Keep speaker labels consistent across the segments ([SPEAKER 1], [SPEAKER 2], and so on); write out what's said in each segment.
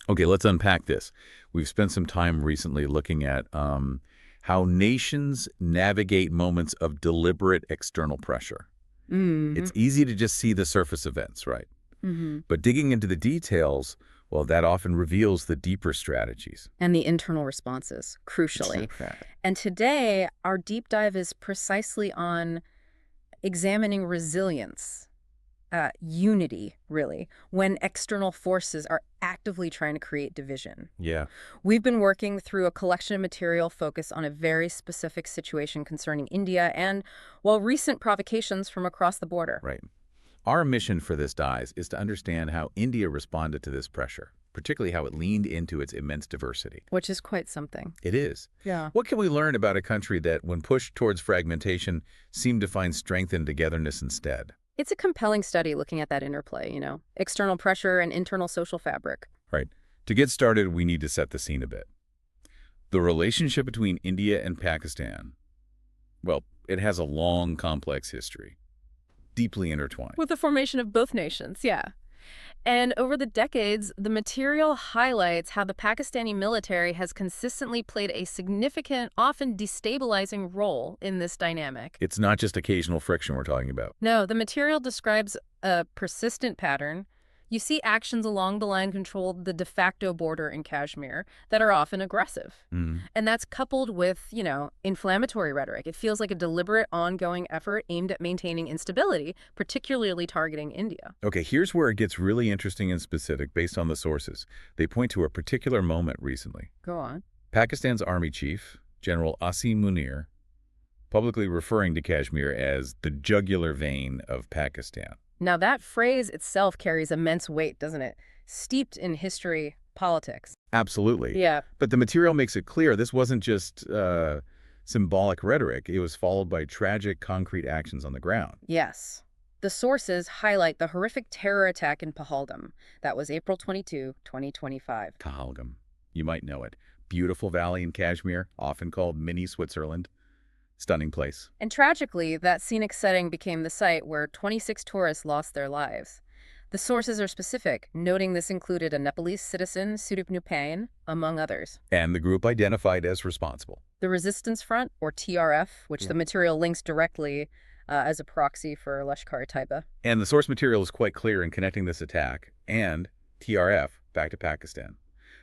[SPEAKER 1] Okay, let's unpack this. We've spent some time recently looking at how nations navigate moments of deliberate external pressure.
[SPEAKER 2] Mm-hmm.
[SPEAKER 1] It's easy to just see the surface events, right?
[SPEAKER 2] Mm-hmm.
[SPEAKER 1] But digging into the details, well, that often reveals the deeper strategies.
[SPEAKER 2] And the internal responses, crucially. And today, our deep dive is precisely on examining resilience, unity, really, when external forces are actively trying to create division.
[SPEAKER 1] Yeah,
[SPEAKER 2] We've been working through a collection of material focused on a very specific situation concerning India and, well, recent provocations from across the border.
[SPEAKER 1] right. Our mission for this dive is to understand how India responded to this pressure, particularly how it leaned into its immense diversity.
[SPEAKER 2] Which is quite something.
[SPEAKER 1] It is.
[SPEAKER 2] Yeah.
[SPEAKER 1] What can we learn about a country that, when pushed towards fragmentation, seemed to find strength in togetherness instead?
[SPEAKER 2] It's a compelling study looking at that interplay, external pressure and internal social fabric.
[SPEAKER 1] Right. To get started, we need to set the scene a bit. The relationship between India and Pakistan, well, it has a long, complex history, deeply intertwined.
[SPEAKER 2] With the formation of both nations, yeah. And over the decades, the material highlights how the Pakistani military has consistently played a significant, often destabilizing role in this dynamic.
[SPEAKER 1] It's not just occasional friction we're talking about.
[SPEAKER 2] No, the material describes a persistent pattern. You see actions along the line control the de facto border in Kashmir that are often aggressive.
[SPEAKER 1] Mm.
[SPEAKER 2] And that's coupled with, inflammatory rhetoric. It feels like a deliberate, ongoing effort aimed at maintaining instability, particularly targeting India.
[SPEAKER 1] Okay, here's where it gets really interesting and specific based on the sources. They point to a particular moment recently.
[SPEAKER 2] Go on.
[SPEAKER 1] Pakistan's army chief, General Asim Munir, publicly referring to Kashmir as the jugular vein of Pakistan.
[SPEAKER 2] Now, that phrase itself carries immense weight, doesn't it? Steeped in history, politics.
[SPEAKER 1] Absolutely.
[SPEAKER 2] Yeah.
[SPEAKER 1] But the material makes it clear this wasn't just symbolic rhetoric. It was followed by tragic, concrete actions on the ground.
[SPEAKER 2] Yes. The sources highlight the horrific terror attack in Pahalgam. That was April 22, 2025.
[SPEAKER 1] Pahalgam. You might know it. Beautiful valley in Kashmir, often called mini Switzerland. Stunning place.
[SPEAKER 2] And tragically, that scenic setting became the site where 26 tourists lost their lives. The sources are specific, noting this included a Nepalese citizen, Sudup Nupain, among others.
[SPEAKER 1] And the group identified as responsible.
[SPEAKER 2] The Resistance Front, or TRF, which the material links directly as a proxy for Lashkar-e-Taiba.
[SPEAKER 1] And the source material is quite clear in connecting this attack and TRF back to Pakistan.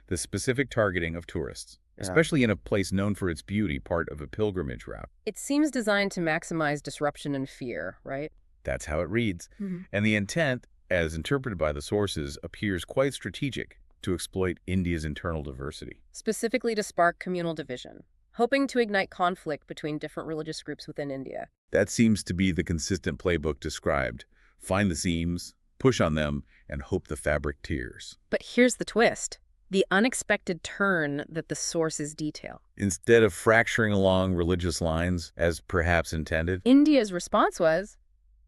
[SPEAKER 1] The specific targeting of tourists, especially in a place known for its beauty, part of a pilgrimage route.
[SPEAKER 2] It seems designed to maximize disruption and fear, right?
[SPEAKER 1] That's how it reads.
[SPEAKER 2] Mm-hmm.
[SPEAKER 1] And the intent, as interpreted by the sources, appears quite strategic to exploit India's internal diversity.
[SPEAKER 2] Specifically to spark communal division, hoping to ignite conflict between different religious groups within India.
[SPEAKER 1] That seems to be the consistent playbook described. Find the seams, push on them, and hope the fabric tears.
[SPEAKER 2] But here's the twist. The unexpected turn that the sources detail.
[SPEAKER 1] Instead of fracturing along religious lines, as perhaps intended,
[SPEAKER 2] India's response was,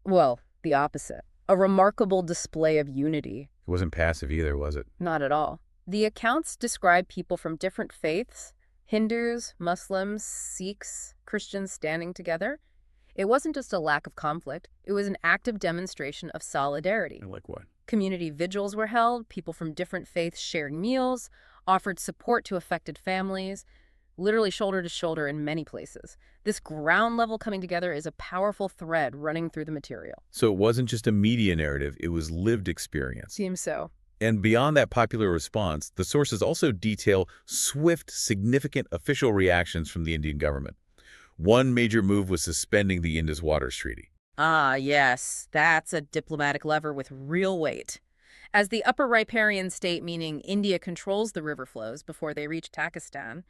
[SPEAKER 2] well, the opposite. A remarkable display of unity.
[SPEAKER 1] it wasn't passive either, was it?
[SPEAKER 2] Not at all. The accounts describe people from different faiths, Hindus, Muslims, Sikhs, Christians standing together. It wasn't just a lack of conflict. It was an active demonstration of solidarity.
[SPEAKER 1] Like what?
[SPEAKER 2] Community vigils were held, people from different faiths shared meals, offered support to affected families, literally shoulder to shoulder in many places. This ground level coming together is a powerful thread running through the material.
[SPEAKER 1] So it wasn't just a media narrative, it was lived experience.
[SPEAKER 2] Seems so.
[SPEAKER 1] And beyond that popular response, the sources also detail swift, significant official reactions from the Indian government. One major move was suspending the Indus Waters Treaty.
[SPEAKER 2] Ah, yes, that's a diplomatic lever with real weight. As the upper riparian state, meaning India controls the river flows before they reach Pakistan,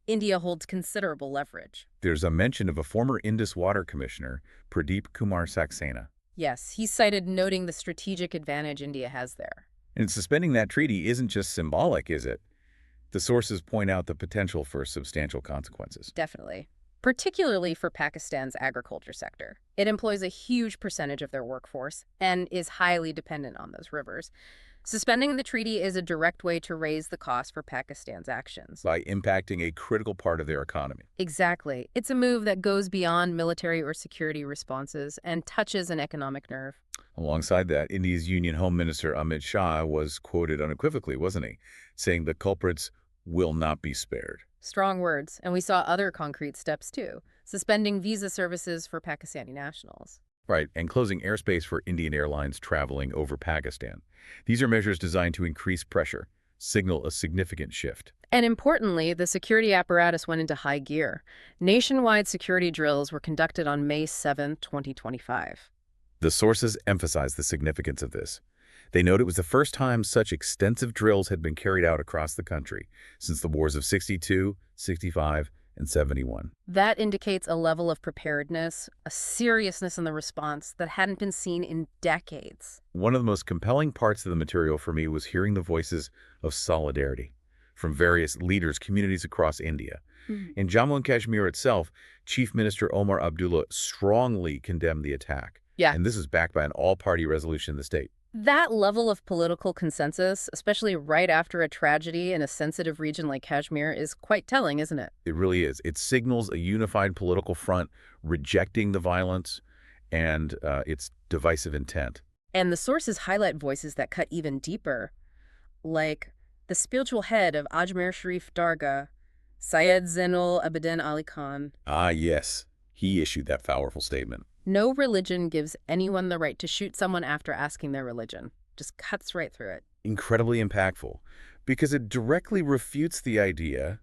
[SPEAKER 2] India holds considerable leverage.
[SPEAKER 1] There's a mention of a former Indus Water Commissioner, Pradeep Kumar Saxena.
[SPEAKER 2] Yes, he's cited noting the strategic advantage India has there.
[SPEAKER 1] And suspending that treaty isn't just symbolic, is it? The sources point out the potential for substantial consequences.
[SPEAKER 2] Definitely. Particularly for Pakistan's agriculture sector. It employs a huge percentage of their workforce and is highly dependent on those rivers. Suspending the treaty is a direct way to raise the cost for Pakistan's actions.
[SPEAKER 1] by impacting a critical part of their economy.
[SPEAKER 2] Exactly. It's a move that goes beyond military or security responses and touches an economic nerve.
[SPEAKER 1] Alongside that, India's Union Home Minister Amit Shah was quoted unequivocally, wasn't he, saying the culprits will not be spared.
[SPEAKER 2] Strong words, and we saw other concrete steps too, suspending visa services for Pakistani nationals.
[SPEAKER 1] Right, and closing airspace for Indian airlines traveling over Pakistan. These are measures designed to increase pressure, signal a significant shift.
[SPEAKER 2] And importantly, the security apparatus went into high gear. Nationwide security drills were conducted on May 7, 2025.
[SPEAKER 1] The sources emphasize the significance of this. They note it was the first time such extensive drills had been carried out across the country since the wars of 62, 65, and 71.
[SPEAKER 2] That indicates a level of preparedness, a seriousness in the response that hadn't been seen in decades.
[SPEAKER 1] One of the most compelling parts of the material for me was hearing the voices of solidarity from various leaders, communities across India. In Jammu and Kashmir itself, Chief Minister Omar Abdullah strongly condemned the attack.
[SPEAKER 2] Yeah.
[SPEAKER 1] And this is backed by an all-party resolution in the state.
[SPEAKER 2] That level of political consensus, especially right after a tragedy in a sensitive region like Kashmir, is quite telling, isn't it?
[SPEAKER 1] It really is. It signals a unified political front rejecting the violence and its divisive intent.
[SPEAKER 2] And the sources highlight voices that cut even deeper, like the spiritual head of Ajmer Sharif Dargah, Syed Zainul Abidin Ali Khan.
[SPEAKER 1] Ah, yes. He issued that powerful statement.
[SPEAKER 2] No religion gives anyone the right to shoot someone after asking their religion. Just cuts right through it.
[SPEAKER 1] Incredibly impactful because it directly refutes the idea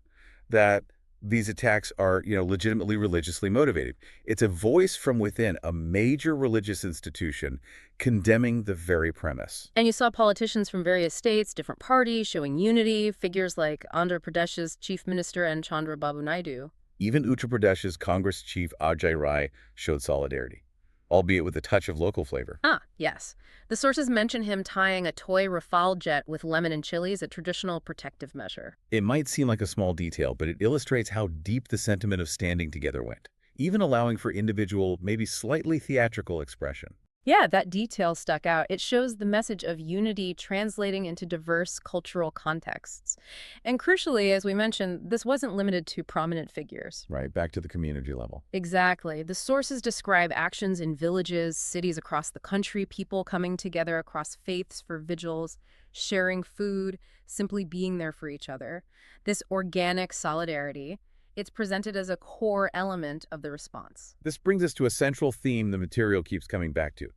[SPEAKER 1] that these attacks are, legitimately religiously motivated. It's a voice from within a major religious institution condemning the very premise.
[SPEAKER 2] And you saw politicians from various states, different parties, showing unity, figures like Andhra Pradesh's chief minister and Chandra Babu Naidu.
[SPEAKER 1] Even Uttar Pradesh's Congress chief Ajay Rai showed solidarity, albeit with a touch of local flavor.
[SPEAKER 2] Ah, yes. The sources mention him tying a toy Rafale jet with lemon and chilies, a traditional protective measure.
[SPEAKER 1] It might seem like a small detail, but it illustrates how deep the sentiment of standing together went, even allowing for individual, maybe slightly theatrical expression.
[SPEAKER 2] Yeah, that detail stuck out. It shows the message of unity translating into diverse cultural contexts. And crucially, as we mentioned, this wasn't limited to prominent figures.
[SPEAKER 1] Right, back to the community level.
[SPEAKER 2] Exactly. The sources describe actions in villages, cities across the country, people coming together across faiths for vigils, sharing food, simply being there for each other. This organic solidarity, it's presented as a core element of the response.
[SPEAKER 1] This brings us to a central theme the material keeps coming back to.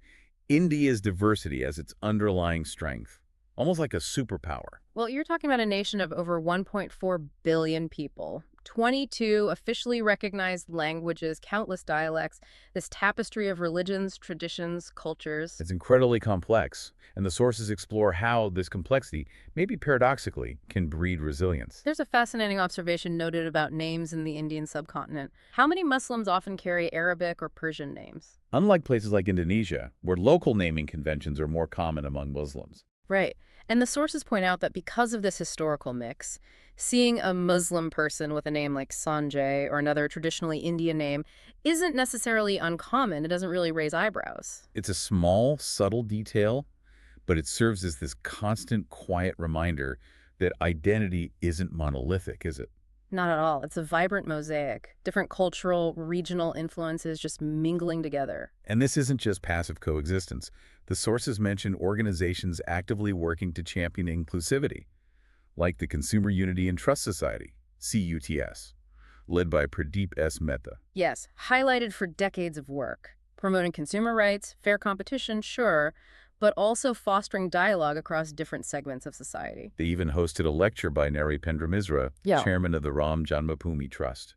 [SPEAKER 1] India's diversity as its underlying strength, almost like a superpower.
[SPEAKER 2] Well, you're talking about a nation of over 1.4 billion people, 22 officially recognized languages, countless dialects, this tapestry of religions, traditions, cultures.
[SPEAKER 1] It's incredibly complex, and the sources explore how this complexity, maybe paradoxically, can breed resilience.
[SPEAKER 2] There's a fascinating observation noted about names in the Indian subcontinent. How many Muslims often carry Arabic or Persian names?
[SPEAKER 1] Unlike places like Indonesia, where local naming conventions are more common among Muslims.
[SPEAKER 2] Right. And the sources point out that because of this historical mix, seeing a Muslim person with a name like Sanjay or another traditionally Indian name isn't necessarily uncommon. It doesn't really raise eyebrows.
[SPEAKER 1] It's a small, subtle detail, but it serves as this constant, quiet reminder that identity isn't monolithic, is it?
[SPEAKER 2] Not at all. It's a vibrant mosaic. Different cultural, regional influences just mingling together.
[SPEAKER 1] And this isn't just passive coexistence. The sources mention organizations actively working to champion inclusivity, like the Consumer Unity and Trust Society, CUTS, led by Pradeep S. Mehta.
[SPEAKER 2] Yes, highlighted for decades of work. Promoting consumer rights, fair competition, sure, but also fostering dialogue across different segments of society.
[SPEAKER 1] They even hosted a lecture by Narendra Misra, chairman of the Ram Janmabhoomi Trust,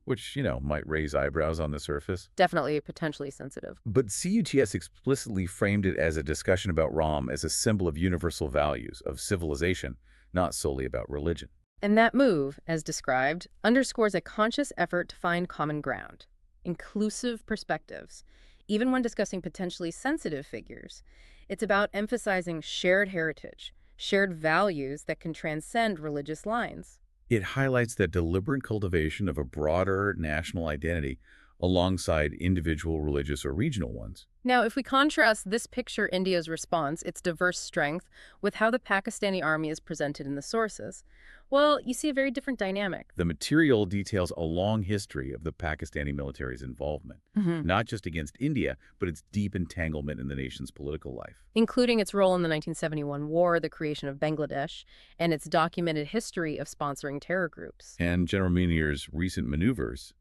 [SPEAKER 1] which, might raise eyebrows on the surface.
[SPEAKER 2] Definitely potentially sensitive.
[SPEAKER 1] But CUTS explicitly framed it as a discussion about Ram as a symbol of universal values, of civilization, not solely about religion.
[SPEAKER 2] And that move, as described, underscores a conscious effort to find common ground, inclusive perspectives, even when discussing potentially sensitive figures. It's about emphasizing shared heritage, shared values that can transcend religious lines.
[SPEAKER 1] It highlights that deliberate cultivation of a broader national identity alongside individual religious or regional ones.
[SPEAKER 2] Now, if we contrast this picture, India's response, its diverse strength, with how the Pakistani army is presented in the sources, well, you see a very different dynamic.
[SPEAKER 1] The material details a long history of the Pakistani military's involvement, not just against India, but its deep entanglement in the nation's political life.
[SPEAKER 2] Including its role in the 1971 war, the creation of Bangladesh, and its documented history of sponsoring terror groups.
[SPEAKER 1] And General Munir's recent maneuvers,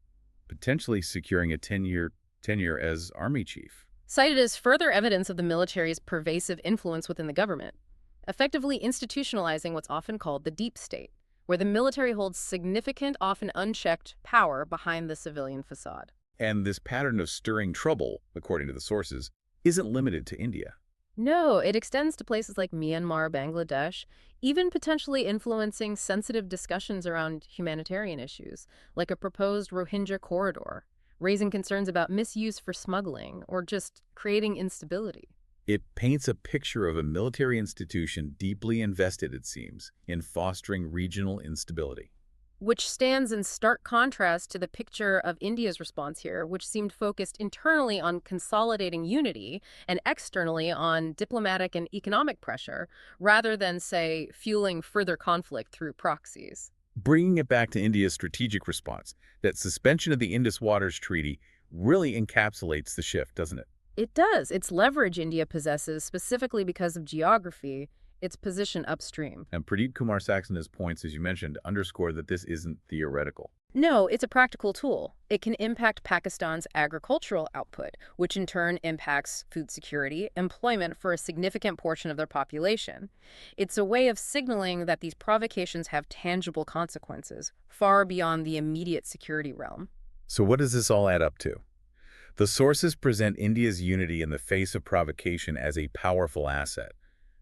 [SPEAKER 1] potentially securing a 10-year tenure as army chief.
[SPEAKER 2] Cited as further evidence of the military's pervasive influence within the government, effectively institutionalizing what's often called the deep state, where the military holds significant, often unchecked, power behind the civilian facade.
[SPEAKER 1] And this pattern of stirring trouble, according to the sources, isn't limited to India.
[SPEAKER 2] No, it extends to places like Myanmar, Bangladesh, even potentially influencing sensitive discussions around humanitarian issues, like a proposed Rohingya corridor, raising concerns about misuse for smuggling or just creating instability.
[SPEAKER 1] It paints a picture of a military institution deeply invested, it seems, in fostering regional instability.
[SPEAKER 2] Which stands in stark contrast to the picture of India's response here, which seemed focused internally on consolidating unity and externally on diplomatic and economic pressure, rather than, say, fueling further conflict through proxies.
[SPEAKER 1] Bringing it back to India's strategic response, that suspension of the Indus Waters Treaty really encapsulates the shift, doesn't it?
[SPEAKER 2] It does. Its leverage India possesses, specifically because of geography, its position upstream.
[SPEAKER 1] And Pradeep Kumar Saxona's points, as you mentioned, underscore that this isn't theoretical.
[SPEAKER 2] No, it's a practical tool. It can impact Pakistan's agricultural output, which in turn impacts food security, employment for a significant portion of their population. It's a way of signaling that these provocations have tangible consequences, far beyond the immediate security realm.
[SPEAKER 1] So what does this all add up to? The sources present India's unity in the face of provocation as a powerful asset,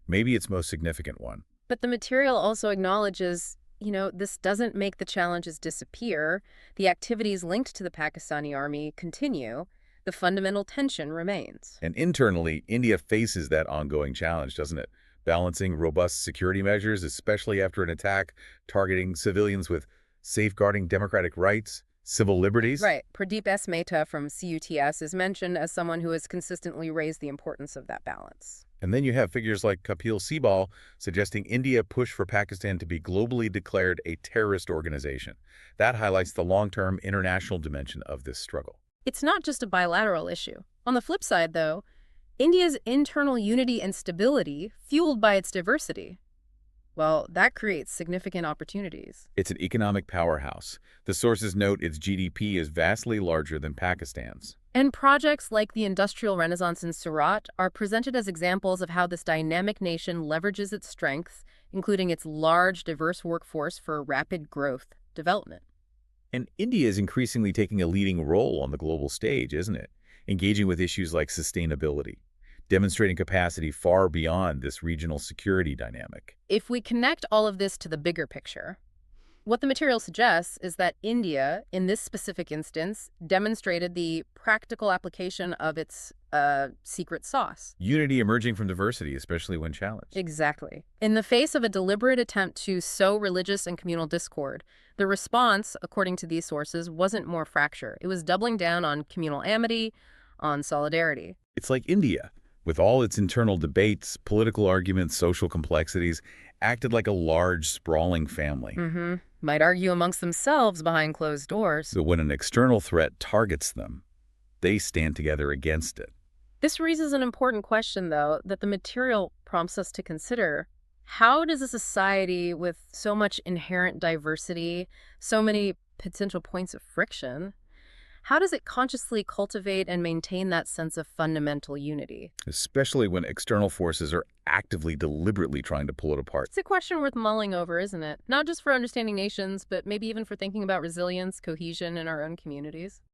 [SPEAKER 1] maybe its most significant one.
[SPEAKER 2] But the material also acknowledges, this doesn't make the challenges disappear. The activities linked to the Pakistani army continue. The fundamental tension remains.
[SPEAKER 1] And internally, India faces that ongoing challenge, doesn't it? Balancing robust security measures, especially after an attack targeting civilians with safeguarding democratic rights, civil liberties.
[SPEAKER 2] Right. Pradeep S. Mehta from CUTS is mentioned as someone who has consistently raised the importance of that balance.
[SPEAKER 1] And then you have figures like Kapil Sibal suggesting India push for Pakistan to be globally declared a terrorist organization. That highlights the long-term international dimension of this struggle.
[SPEAKER 2] It's not just a bilateral issue. On the flip side, though, India's internal unity and stability, fueled by its diversity, well, that creates significant opportunities.
[SPEAKER 1] It's an economic powerhouse. The sources note its GDP is vastly larger than Pakistan's.
[SPEAKER 2] And projects like the Industrial Renaissance in Surat are presented as examples of how this dynamic nation leverages its strengths, including its large, diverse workforce for rapid growth development.
[SPEAKER 1] And India is increasingly taking a leading role on the global stage, isn't it? Engaging with issues like sustainability, demonstrating capacity far beyond this regional security dynamic.
[SPEAKER 2] If we connect all of this to the bigger picture, what the material suggests is that India, in this specific instance, demonstrated the practical application of its secret sauce.
[SPEAKER 1] Unity emerging from diversity, especially when challenged.
[SPEAKER 2] Exactly. In the face of a deliberate attempt to sow religious and communal discord, the response, according to these sources, wasn't more fracture. It was doubling down on communal amity, on solidarity.
[SPEAKER 1] It's like India, with all its internal debates, political arguments, social complexities, acted like a large, sprawling family.
[SPEAKER 2] Might argue amongst themselves behind closed doors.
[SPEAKER 1] But when an external threat targets them, they stand together against it.
[SPEAKER 2] This raises an important question, though, that the material prompts us to consider. How does a society with so much inherent diversity, so many potential points of friction, how does it consciously cultivate and maintain that sense of fundamental unity?
[SPEAKER 1] Especially when external forces are actively, deliberately trying to pull it apart.
[SPEAKER 2] It's a question worth mulling over, isn't it? Not just for understanding nations, but maybe even for thinking about resilience, cohesion in our own communities.